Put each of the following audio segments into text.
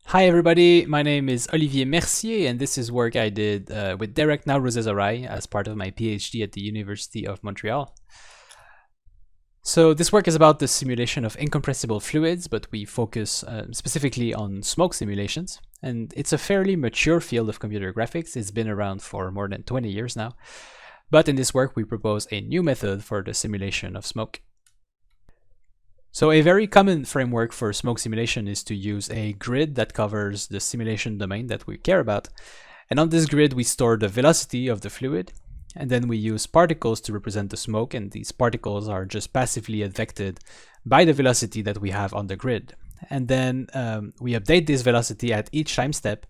Hi everybody, my name is Olivier Mercier and this is work I did with direct Nowrouzezahrai as part of my PhD at the University of Montreal. So this work is about the simulation of incompressible fluids, but we focus specifically on smoke simulations. And it's a fairly mature field of computer graphics. It's been around for more than 20 years now. But in this work we propose a new method for the simulation of smoke. So a very common framework for smoke simulation is to use a grid that covers the simulation domain that we care about. And on this grid, we store the velocity of the fluid, and then we use particles to represent the smoke, and these particles are just passively advected by the velocity that we have on the grid. And then we update this velocity at each time step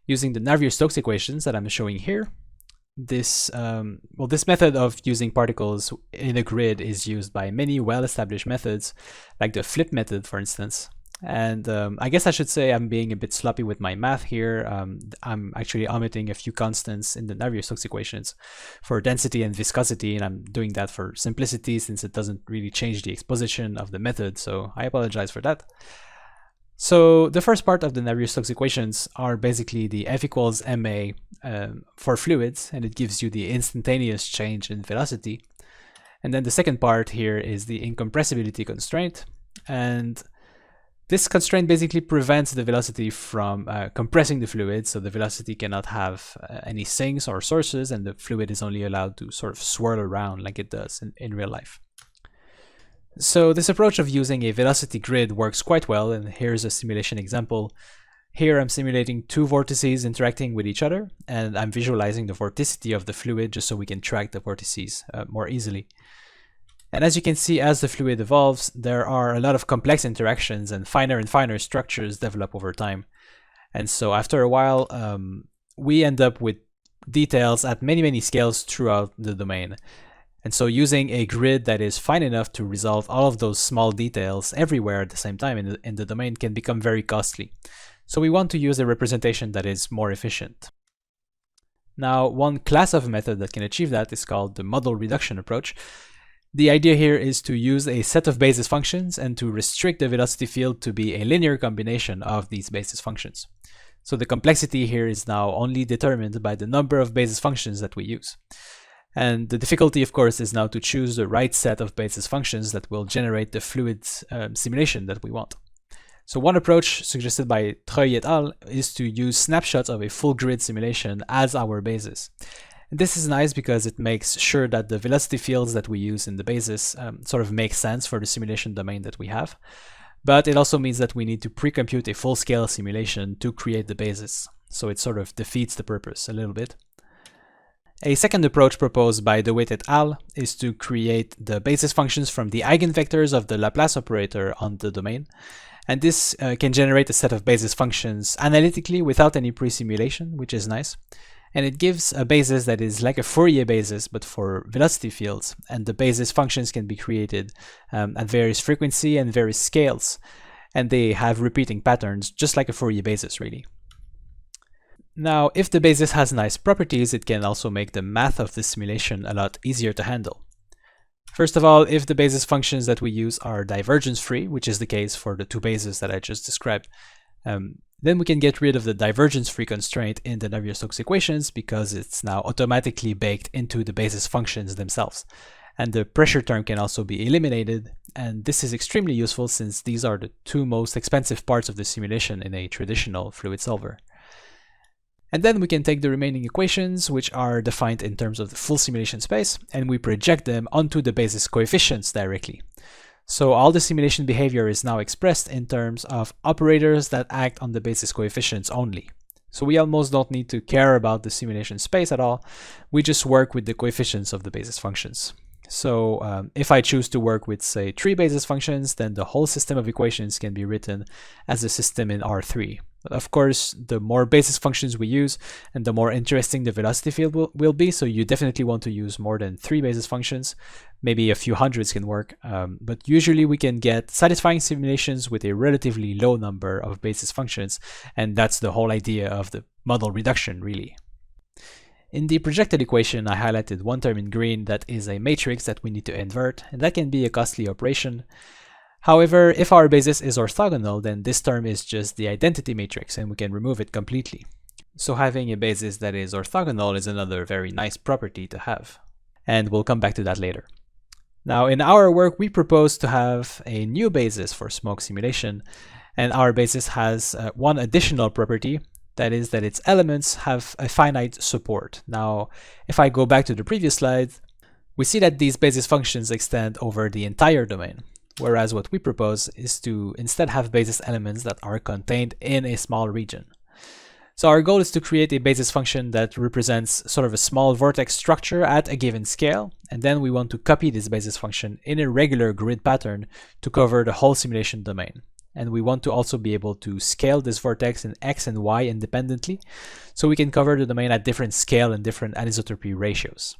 using the Navier-Stokes equations that I'm showing here. This method of using particles in a grid is used by many well-established methods, like the flip method, for instance. And I guess I should say I'm being a bit sloppy with my math here. I'm actually omitting a few constants in the Navier-Stokes equations for density and viscosity, and I'm doing that for simplicity since it doesn't really change the exposition of the method, so I apologize for that. So the first part of the Navier-Stokes equations are basically the F equals ma for fluids, and it gives you the instantaneous change in velocity. And then the second part here is the incompressibility constraint, and this constraint basically prevents the velocity from compressing the fluid, so the velocity cannot have any sinks or sources, and the fluid is only allowed to sort of swirl around like it does in real life. So this approach of using a velocity grid works quite well, and here's a simulation example. Here I'm simulating two vortices interacting with each other, and I'm visualizing the vorticity of the fluid just so we can track the vortices more easily. And as you can see, as the fluid evolves, there are a lot of complex interactions and finer structures develop over time. And so after a while, we end up with details at many scales throughout the domain. And so using a grid that is fine enough to resolve all of those small details everywhere at the same time in the domain can become very costly. So we want to use a representation that is more efficient. Now, one class of method that can achieve that is called the model reduction approach. The idea here is to use a set of basis functions and to restrict the velocity field to be a linear combination of these basis functions. So the complexity here is now only determined by the number of basis functions that we use. And the difficulty, of course, is now to choose the right set of basis functions that will generate the fluid simulation that we want. So one approach suggested by Treuil et al. Is to use snapshots of a full grid simulation as our basis. And this is nice because it makes sure that the velocity fields that we use in the basis sort of make sense for the simulation domain that we have. But it also means that we need to pre-compute a full-scale simulation to create the basis. So it sort of defeats the purpose a little bit. A second approach proposed by De Wit et al. Is to create the basis functions from the eigenvectors of the Laplace operator on the domain. And this can generate a set of basis functions analytically without any pre-simulation, which is nice. And it gives a basis that is like a Fourier basis, but for velocity fields. And the basis functions can be created at various frequency and various scales. And they have repeating patterns, just like a Fourier basis, really. Now, if the basis has nice properties, it can also make the math of the simulation a lot easier to handle. First of all, if the basis functions that we use are divergence-free, which is the case for the two bases that I just described, then we can get rid of the divergence-free constraint in the Navier-Stokes equations because it's now automatically baked into the basis functions themselves. And the pressure term can also be eliminated, and this is extremely useful since these are the two most expensive parts of the simulation in a traditional fluid solver. And then we can take the remaining equations, which are defined in terms of the full simulation space, and we project them onto the basis coefficients directly. So all the simulation behavior is now expressed in terms of operators that act on the basis coefficients only. So we almost don't need to care about the simulation space at all. We just work with the coefficients of the basis functions. So if I choose to work with, say, 3 basis functions, then the whole system of equations can be written as a system in R3. Of course, the more basis functions we use, and the more interesting the velocity field will be, so you definitely want to use more than 3 basis functions. Maybe a few hundreds can work, but usually we can get satisfying simulations with a relatively low number of basis functions, and that's the whole idea of the model reduction, really. In the projected equation, I highlighted one term in green that is a matrix that we need to invert, and that can be a costly operation. However, if our basis is orthogonal, then this term is just the identity matrix and we can remove it completely. So having a basis that is orthogonal is another very nice property to have. And we'll come back to that later. Now, in our work, we propose to have a new basis for smoke simulation, and our basis has one additional property, that is that its elements have a finite support. Now, if I go back to the previous slide, we see that these basis functions extend over the entire domain, whereas what we propose is to instead have basis elements that are contained in a small region. So our goal is to create a basis function that represents sort of a small vortex structure at a given scale, and then we want to copy this basis function in a regular grid pattern to cover the whole simulation domain. And we want to also be able to scale this vortex in x and y independently, so we can cover the domain at different scale and different anisotropy ratios.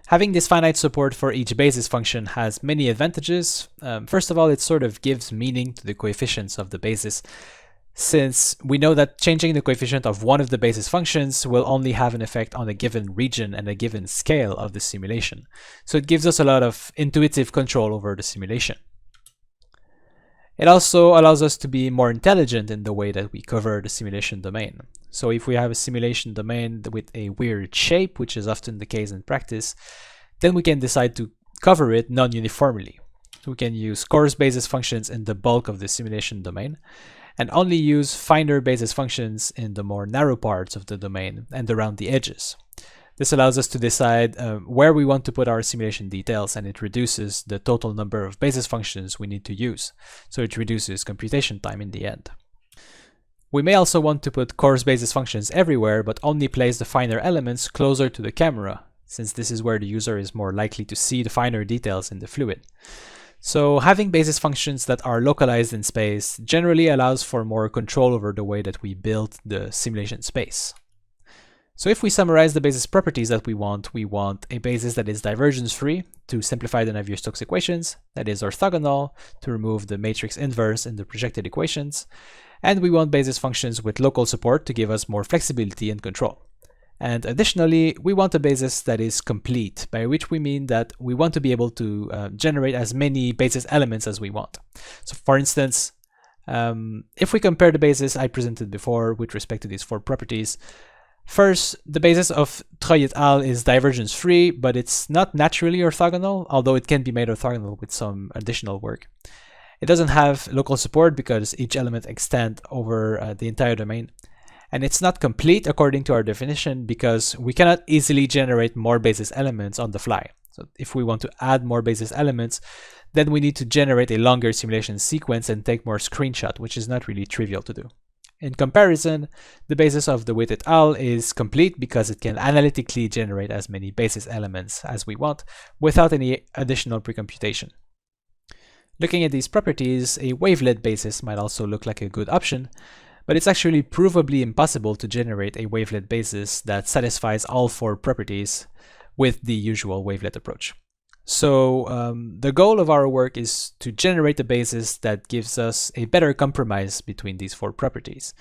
Having this finite support for each basis function has many advantages. First of all, it sort of gives meaning to the coefficients of the basis, since we know that changing the coefficient of one of the basis functions will only have an effect on a given region and a given scale of the simulation. So it gives us a lot of intuitive control over the simulation. It also allows us to be more intelligent in the way that we cover the simulation domain. So if we have a simulation domain with a weird shape, which is often the case in practice, then we can decide to cover it non-uniformly. We can use coarse basis functions in the bulk of the simulation domain, and only use finer basis functions in the more narrow parts of the domain and around the edges. This allows us to decide where we want to put our simulation details, and it reduces the total number of basis functions we need to use, so it reduces computation time in the end. We may also want to put coarse basis functions everywhere, but only place the finer elements closer to the camera, since this is where the user is more likely to see the finer details in the fluid. So having basis functions that are localized in space generally allows for more control over the way that we build the simulation space. So if we summarize the basis properties that we want a basis that is divergence-free to simplify the Navier-Stokes equations, that is orthogonal to remove the matrix inverse in the projected equations, and we want basis functions with local support to give us more flexibility and control. And additionally, we want a basis that is complete, by which we mean that we want to be able to generate as many basis elements as we want. So for instance, if we compare the basis I presented before with respect to these four properties, first, the basis of Troy et al. Is divergence-free, but it's not naturally orthogonal, although it can be made orthogonal with some additional work. It doesn't have local support because each element extends over the entire domain. And it's not complete according to our definition because we cannot easily generate more basis elements on the fly. So if we want to add more basis elements, then we need to generate a longer simulation sequence and take more screenshots, which is not really trivial to do. In comparison, the basis of de Wit et al. Is complete because it can analytically generate as many basis elements as we want without any additional precomputation. Looking at these properties, a wavelet basis might also look like a good option, but it's actually provably impossible to generate a wavelet basis that satisfies all four properties with the usual wavelet approach. So the goal of our work is to generate a basis that gives us a better compromise between these four properties.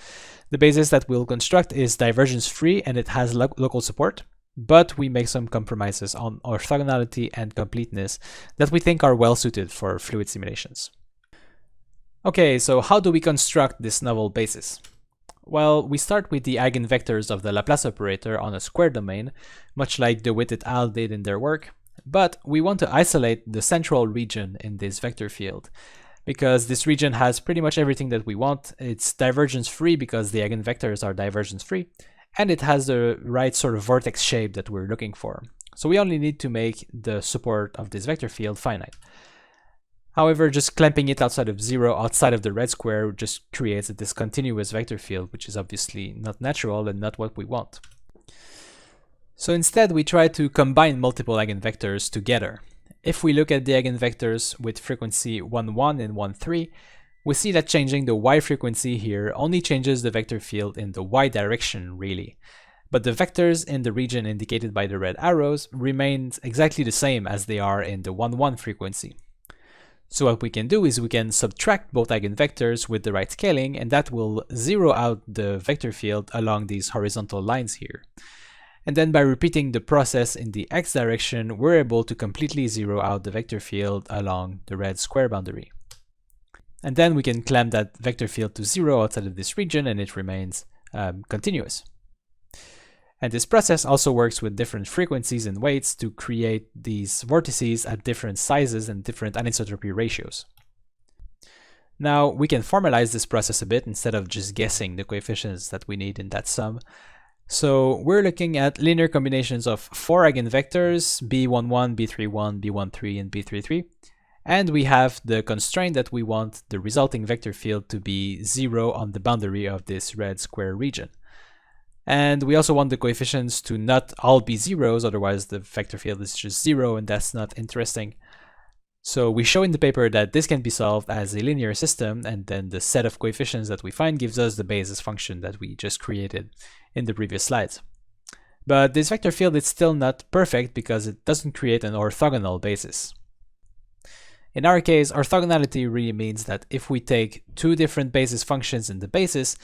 The basis that we'll construct is divergence-free and it has local support, but we make some compromises on orthogonality and completeness that we think are well suited for fluid simulations. Okay, so how do we construct this novel basis? Well, we start with the eigenvectors of the Laplace operator on a square domain, much like de Wit et al. Did in their work, but we want to isolate the central region in this vector field, because this region has pretty much everything that we want. It's divergence-free because the eigenvectors are divergence-free, and it has the right sort of vortex shape that we're looking for. So we only need to make the support of this vector field finite. However, just clamping it outside of 0, outside of the red square, just creates a discontinuous vector field, which is obviously not natural and not what we want. So instead, we try to combine multiple eigenvectors together. If we look at the eigenvectors with frequency 1, 1 and 1, 3, we see that changing the y frequency here only changes the vector field in the y direction, really. But the vectors in the region indicated by the red arrows remain exactly the same as they are in the 1, 1 frequency. So what we can do is we can subtract both eigenvectors with the right scaling, and that will zero out the vector field along these horizontal lines here. And then by repeating the process in the x direction, we're able to completely zero out the vector field along the red square boundary. And then we can clamp that vector field to 0 outside of this region, and it remains continuous. And this process also works with different frequencies and weights to create these vortices at different sizes and different anisotropy ratios. Now we can formalize this process a bit instead of just guessing the coefficients that we need in that sum. So we're looking at linear combinations of 4 eigenvectors, b11, b31, b13, and b33. And we have the constraint that we want the resulting vector field to be 0 on the boundary of this red square region. And we also want the coefficients to not all be zeros, otherwise the vector field is just 0 and that's not interesting. So we show in the paper that this can be solved as a linear system, and then the set of coefficients that we find gives us the basis function that we just created in the previous slides. But this vector field is still not perfect because it doesn't create an orthogonal basis. In our case, orthogonality really means that if we take two different basis functions in the basis,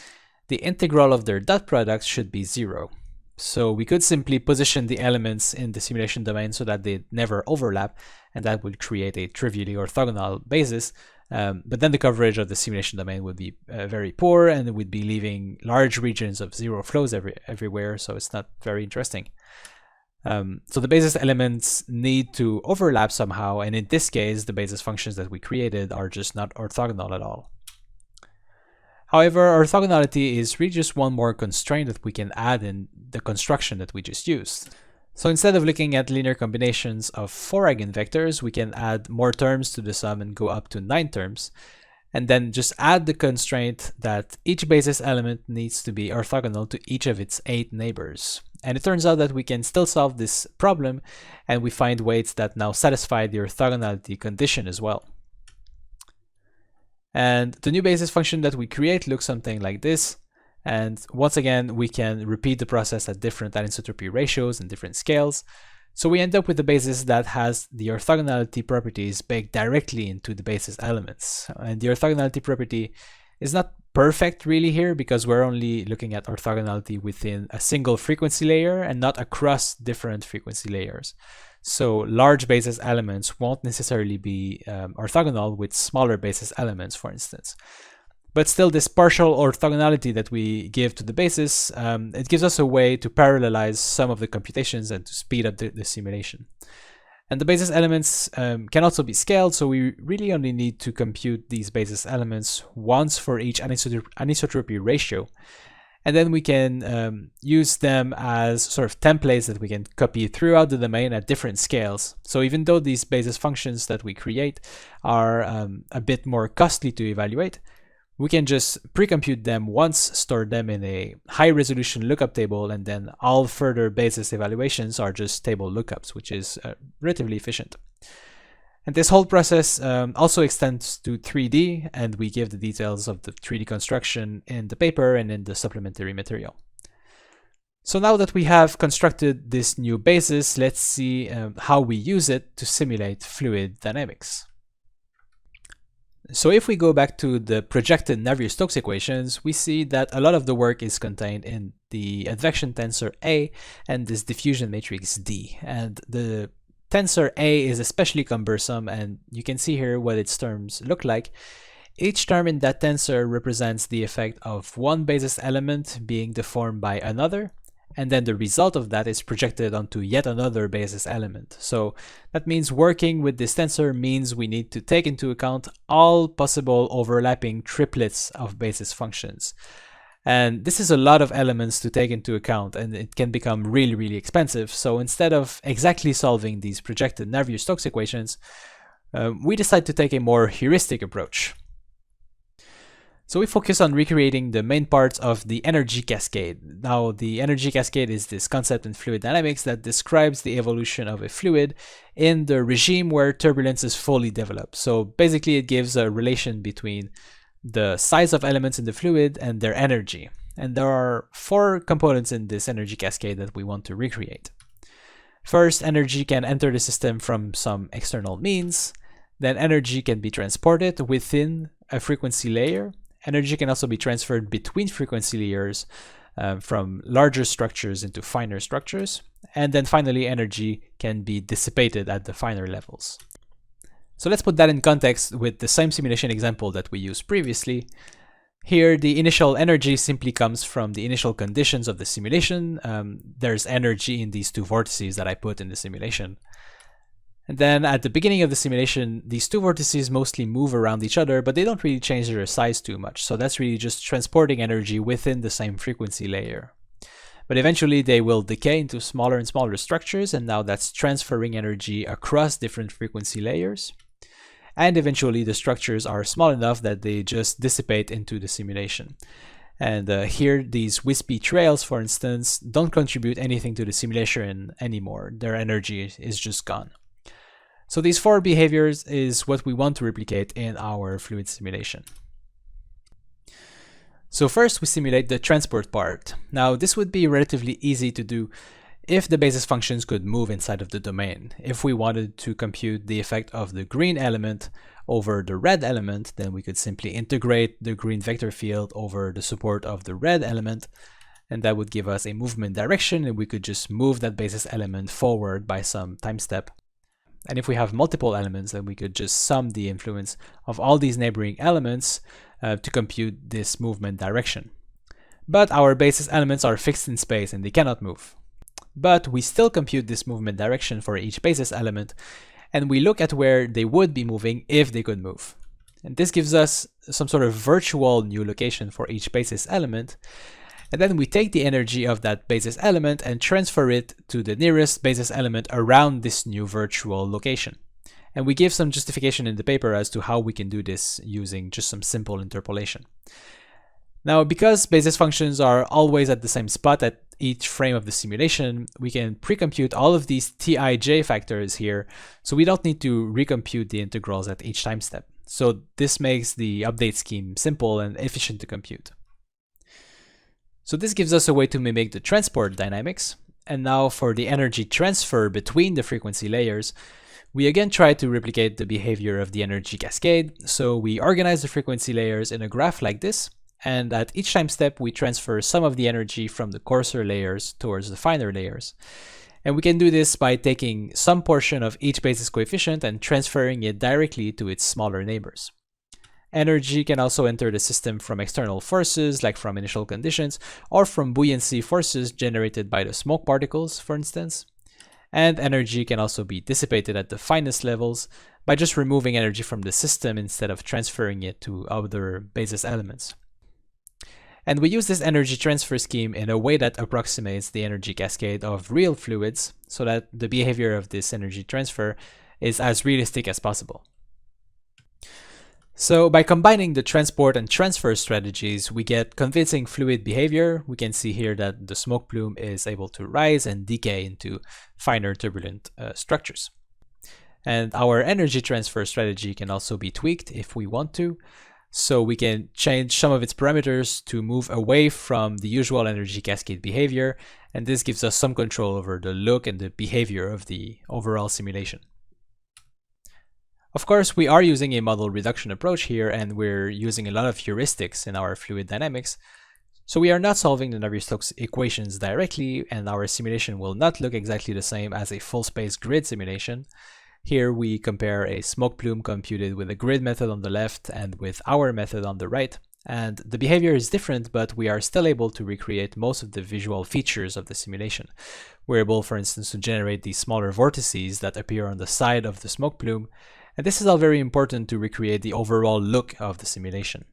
the integral of their dot products should be 0. So we could simply position the elements in the simulation domain so that they never overlap, and that would create a trivially orthogonal basis. But then the coverage of the simulation domain would be very poor, and it would be leaving large regions of zero flows everywhere, so it's not very interesting. So the basis elements need to overlap somehow, and in this case, the basis functions that we created are just not orthogonal at all. However, orthogonality is really just one more constraint that we can add in the construction that we just used. So instead of looking at linear combinations of 4 eigenvectors, we can add more terms to the sum and go up to 9 terms, and then just add the constraint that each basis element needs to be orthogonal to each of its 8 neighbors. And it turns out that we can still solve this problem, and we find weights that now satisfy the orthogonality condition as well. And the new basis function that we create looks something like this. And once again, we can repeat the process at different anisotropy ratios and different scales. So we end up with a basis that has the orthogonality properties baked directly into the basis elements. And the orthogonality property is not perfect really here because we're only looking at orthogonality within a single frequency layer and not across different frequency layers. So large basis elements won't necessarily be orthogonal with smaller basis elements, for instance. But still, this partial orthogonality that we give to the basis, it gives us a way to parallelize some of the computations and to speed up the simulation. And the basis elements can also be scaled, so we really only need to compute these basis elements once for each anisotropy ratio. And then we can use them as sort of templates that we can copy throughout the domain at different scales. So even though these basis functions that we create are a bit more costly to evaluate, we can just pre-compute them once, store them in a high-resolution lookup table, and then all further basis evaluations are just table lookups, which is relatively efficient. And this whole process also extends to 3D, and we give the details of the 3D construction in the paper and in the supplementary material. So now that we have constructed this new basis, let's see how we use it to simulate fluid dynamics. So if we go back to the projected Navier-Stokes equations, we see that a lot of the work is contained in the advection tensor A and this diffusion matrix D. And the tensor A is especially cumbersome, and you can see here what its terms look like. Each term in that tensor represents the effect of one basis element being deformed by another, and then the result of that is projected onto yet another basis element. So that means working with this tensor means we need to take into account all possible overlapping triplets of basis functions. And this is a lot of elements to take into account, and it can become really, really expensive. So instead of exactly solving these projected Navier-Stokes equations, we decide to take a more heuristic approach. So we focus on recreating the main parts of the energy cascade. Now, the energy cascade is this concept in fluid dynamics that describes the evolution of a fluid in the regime where turbulence is fully developed. So basically, it gives a relation between the size of elements in the fluid and their energy. And there are 4 components in this energy cascade that we want to recreate. First, energy can enter the system from some external means. Then energy can be transported within a frequency layer. Energy can also be transferred between frequency layers from larger structures into finer structures. And then finally, energy can be dissipated at the finer levels. So let's put that in context with the same simulation example that we used previously. Here, the initial energy simply comes from the initial conditions of the simulation. There's energy in these two vortices that I put in the simulation. And then at the beginning of the simulation, these two vortices mostly move around each other, but they don't really change their size too much. So that's really just transporting energy within the same frequency layer. But eventually they will decay into smaller and smaller structures, and now that's transferring energy across different frequency layers. And eventually the structures are small enough that they just dissipate into the simulation. And here, these wispy trails, for instance, don't contribute anything to the simulation anymore. Their energy is just gone. So these four behaviors is what we want to replicate in our fluid simulation. So first we simulate the transport part. Now this would be relatively easy to do if the basis functions could move inside of the domain. If we wanted to compute the effect of the green element over the red element, then we could simply integrate the green vector field over the support of the red element, and that would give us a movement direction, and we could just move that basis element forward by some time step. And if we have multiple elements, then we could just sum the influence of all these neighboring elements to compute this movement direction. But our basis elements are fixed in space and they cannot move. But we still compute this movement direction for each basis element, and we look at where they would be moving if they could move. And this gives us some sort of virtual new location for each basis element. And then we take the energy of that basis element and transfer it to the nearest basis element around this new virtual location. And we give some justification in the paper as to how we can do this using just some simple interpolation. Now, because basis functions are always at the same spot at each frame of the simulation, we can pre-compute all of these Tij factors here, so we don't need to recompute the integrals at each time step. So this makes the update scheme simple and efficient to compute. So this gives us a way to mimic the transport dynamics. And now for the energy transfer between the frequency layers, we again try to replicate the behavior of the energy cascade. So we organize the frequency layers in a graph like this, and at each time step we transfer some of the energy from the coarser layers towards the finer layers. And we can do this by taking some portion of each basis coefficient and transferring it directly to its smaller neighbors. Energy can also enter the system from external forces, like from initial conditions, or from buoyancy forces generated by the smoke particles, for instance. And energy can also be dissipated at the finest levels by just removing energy from the system instead of transferring it to other basis elements. And we use this energy transfer scheme in a way that approximates the energy cascade of real fluids, so that the behavior of this energy transfer is as realistic as possible. So by combining the transport and transfer strategies, we get convincing fluid behavior. We can see here that the smoke plume is able to rise and decay into finer turbulent structures. And our energy transfer strategy can also be tweaked if we want to. So we can change some of its parameters to move away from the usual energy cascade behavior, and this gives us some control over the look and the behavior of the overall simulation. Of course, we are using a model reduction approach here, and we're using a lot of heuristics in our fluid dynamics. So we are not solving the Navier-Stokes equations directly, and our simulation will not look exactly the same as a full space grid simulation. Here we compare a smoke plume computed with a grid method on the left and with our method on the right. And the behavior is different, but we are still able to recreate most of the visual features of the simulation. We're able, for instance, to generate these smaller vortices that appear on the side of the smoke plume. And this is all very important to recreate the overall look of the simulation.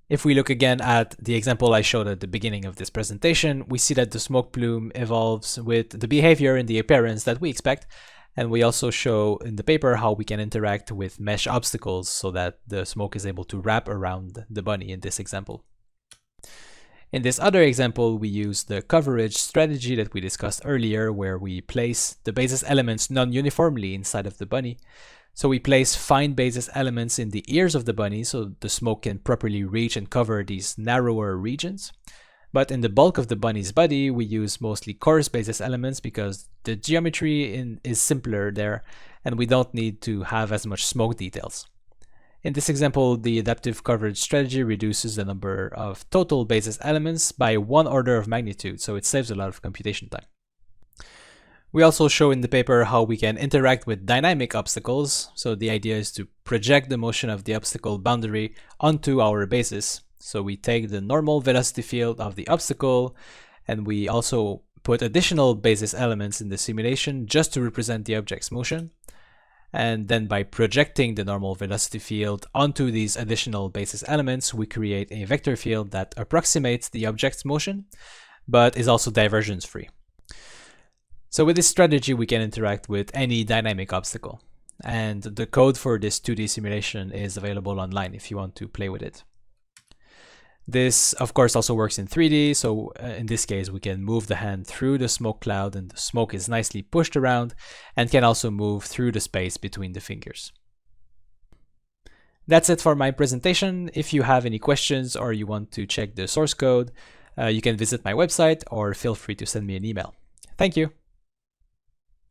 If we look again at the example I showed at the beginning of this presentation, we see that the smoke plume evolves with the behavior and the appearance that we expect. And we also show in the paper how we can interact with mesh obstacles so that the smoke is able to wrap around the bunny in this example. In this other example, we use the coverage strategy that we discussed earlier, where we place the basis elements non-uniformly inside of the bunny. So we place fine basis elements in the ears of the bunny so the smoke can properly reach and cover these narrower regions. But in the bulk of the bunny's body, we use mostly coarse basis elements because the geometry is simpler there, and we don't need to have as much smoke details. In this example, the adaptive coverage strategy reduces the number of total basis elements by 1 order of magnitude, so it saves a lot of computation time. We also show in the paper how we can interact with dynamic obstacles. So the idea is to project the motion of the obstacle boundary onto our basis. So we take the normal velocity field of the obstacle, and we also put additional basis elements in the simulation just to represent the object's motion. And then by projecting the normal velocity field onto these additional basis elements, we create a vector field that approximates the object's motion, but is also divergence free. So with this strategy, we can interact with any dynamic obstacle. And the code for this 2D simulation is available online if you want to play with it. This, of course, also works in 3D. So in this case, we can move the hand through the smoke cloud, and the smoke is nicely pushed around and can also move through the space between the fingers. That's it for my presentation. If you have any questions or you want to check the source code, you can visit my website or feel free to send me an email. Thank you.